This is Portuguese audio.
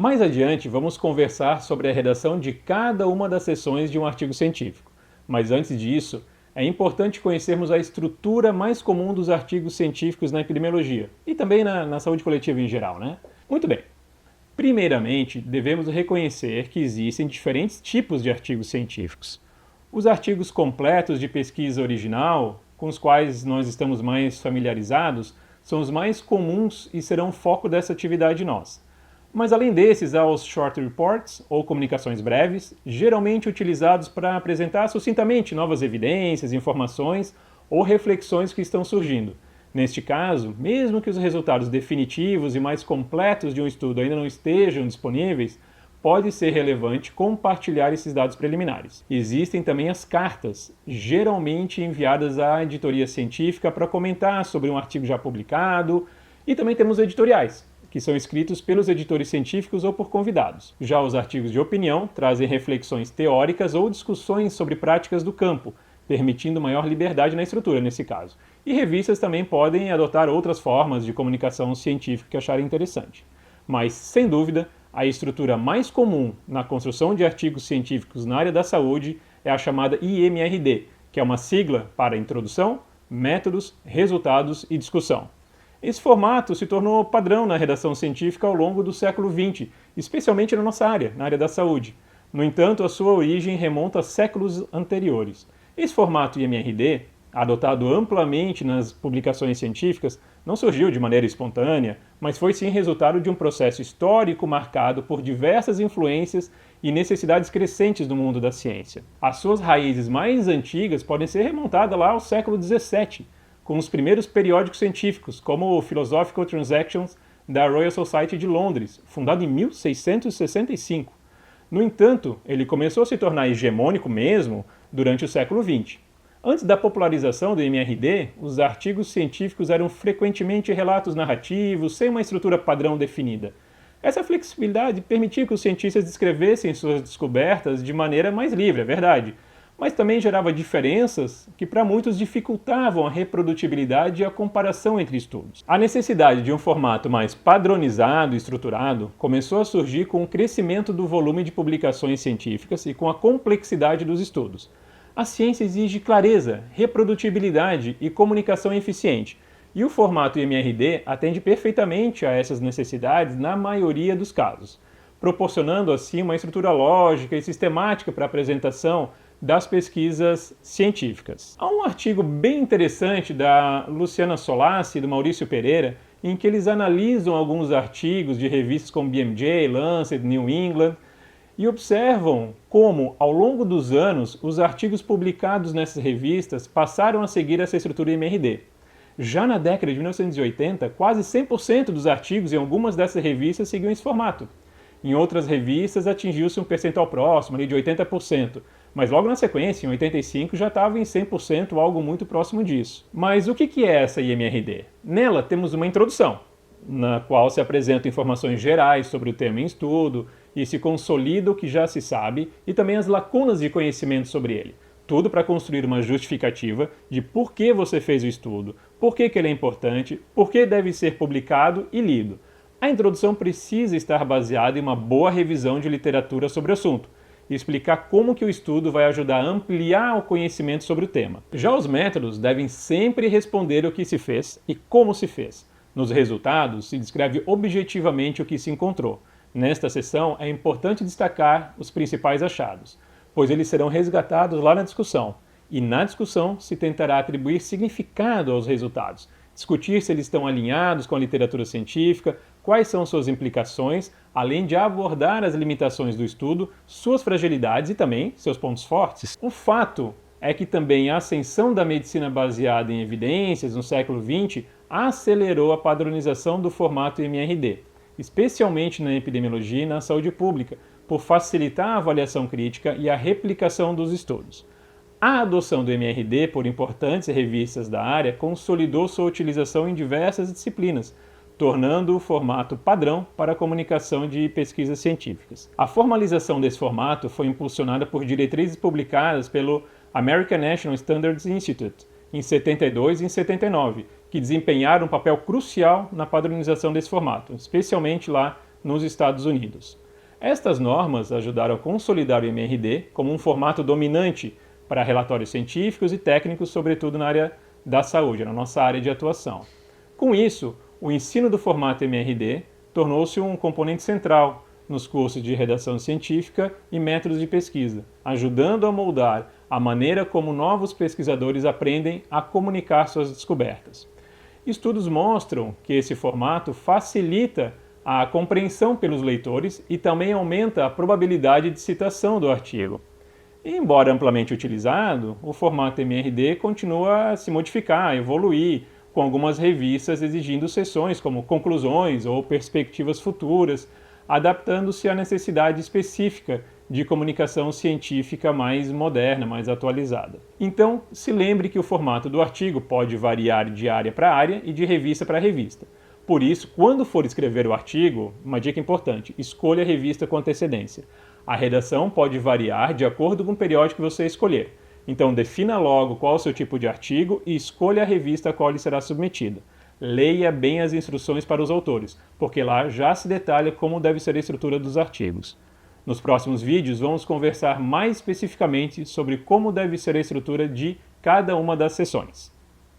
Mais adiante, vamos conversar sobre a redação de cada uma das seções de um artigo científico. Mas antes disso, é importante conhecermos a estrutura mais comum dos artigos científicos na epidemiologia e também na saúde coletiva em geral, né? Muito bem. Primeiramente, devemos reconhecer que existem diferentes tipos de artigos científicos. Os artigos completos de pesquisa original, com os quais nós estamos mais familiarizados, são os mais comuns e serão o foco dessa atividade nossa. Mas além desses, há os short reports, ou comunicações breves, geralmente utilizados para apresentar sucintamente novas evidências, informações ou reflexões que estão surgindo. Neste caso, mesmo que os resultados definitivos e mais completos de um estudo ainda não estejam disponíveis, pode ser relevante compartilhar esses dados preliminares. Existem também as cartas, geralmente enviadas à editoria científica para comentar sobre um artigo já publicado, e também temos editoriais, que são escritos pelos editores científicos ou por convidados. Já os artigos de opinião trazem reflexões teóricas ou discussões sobre práticas do campo, permitindo maior liberdade na estrutura nesse caso. E revistas também podem adotar outras formas de comunicação científica que acharem interessante. Mas, sem dúvida, a estrutura mais comum na construção de artigos científicos na área da saúde é a chamada IMRD, que é uma sigla para Introdução, Métodos, Resultados e Discussão. Esse formato se tornou padrão na redação científica ao longo do século XX, especialmente na nossa área, na área da saúde. No entanto, a sua origem remonta a séculos anteriores. Esse formato IMRD, adotado amplamente nas publicações científicas, não surgiu de maneira espontânea, mas foi sim resultado de um processo histórico marcado por diversas influências e necessidades crescentes do mundo da ciência. As suas raízes mais antigas podem ser remontadas lá ao século XVII, com os primeiros periódicos científicos, como o Philosophical Transactions da Royal Society de Londres, fundado em 1665. No entanto, ele começou a se tornar hegemônico mesmo durante o século XX. Antes da popularização do MRD, os artigos científicos eram frequentemente relatos narrativos, sem uma estrutura padrão definida. Essa flexibilidade permitia que os cientistas descrevessem suas descobertas de maneira mais livre, é verdade, mas também gerava diferenças que para muitos dificultavam a reprodutibilidade e a comparação entre estudos. A necessidade de um formato mais padronizado e estruturado começou a surgir com o crescimento do volume de publicações científicas e com a complexidade dos estudos. A ciência exige clareza, reprodutibilidade e comunicação eficiente, e o formato IMRD atende perfeitamente a essas necessidades na maioria dos casos, proporcionando assim uma estrutura lógica e sistemática para a apresentação das pesquisas científicas. Há um artigo bem interessante da Luciana Solassi e do Maurício Pereira, em que eles analisam alguns artigos de revistas como BMJ, Lancet, New England, e observam como, ao longo dos anos, os artigos publicados nessas revistas passaram a seguir essa estrutura IMRD. Já na década de 1980, quase 100% dos artigos em algumas dessas revistas seguiam esse formato. Em outras revistas atingiu-se um percentual próximo, ali de 80%, mas logo na sequência, em 85, já estava em 100%, algo muito próximo disso. Mas o que é essa IMRD? Nela temos uma introdução, na qual se apresentam informações gerais sobre o tema em estudo e se consolida o que já se sabe e também as lacunas de conhecimento sobre ele. Tudo para construir uma justificativa de por que você fez o estudo, por que ele é importante, por que deve ser publicado e lido. A introdução precisa estar baseada em uma boa revisão de literatura sobre o assunto e explicar como que o estudo vai ajudar a ampliar o conhecimento sobre o tema. Já os métodos devem sempre responder o que se fez e como se fez. Nos resultados, se descreve objetivamente o que se encontrou. Nesta seção, é importante destacar os principais achados, pois eles serão resgatados lá na discussão, e na discussão se tentará atribuir significado aos resultados, discutir se eles estão alinhados com a literatura científica, quais são suas implicações, além de abordar as limitações do estudo, suas fragilidades e também seus pontos fortes. O fato é que também a ascensão da medicina baseada em evidências no século XX acelerou a padronização do formato MRD, especialmente na epidemiologia e na saúde pública, por facilitar a avaliação crítica e a replicação dos estudos. A adoção do MRD por importantes revistas da área consolidou sua utilização em diversas disciplinas, tornando o formato padrão para a comunicação de pesquisas científicas. A formalização desse formato foi impulsionada por diretrizes publicadas pelo American National Standards Institute em 72 e em 79, que desempenharam um papel crucial na padronização desse formato, especialmente lá nos Estados Unidos. Estas normas ajudaram a consolidar o MRD como um formato dominante para relatórios científicos e técnicos, sobretudo na área da saúde, na nossa área de atuação. Com isso, o ensino do formato MRD tornou-se um componente central nos cursos de redação científica e métodos de pesquisa, ajudando a moldar a maneira como novos pesquisadores aprendem a comunicar suas descobertas. Estudos mostram que esse formato facilita a compreensão pelos leitores e também aumenta a probabilidade de citação do artigo. E, embora amplamente utilizado, o formato MRD continua a se modificar, a evoluir, com algumas revistas exigindo seções como conclusões ou perspectivas futuras, adaptando-se à necessidade específica de comunicação científica mais moderna, mais atualizada. Então, se lembre que o formato do artigo pode variar de área para área e de revista para revista. Por isso, quando for escrever o artigo, uma dica importante, escolha a revista com antecedência. A redação pode variar de acordo com o periódico que você escolher. Então, defina logo qual é o seu tipo de artigo e escolha a revista a qual ele será submetido. Leia bem as instruções para os autores, porque lá já se detalha como deve ser a estrutura dos artigos. Nos próximos vídeos, vamos conversar mais especificamente sobre como deve ser a estrutura de cada uma das seções.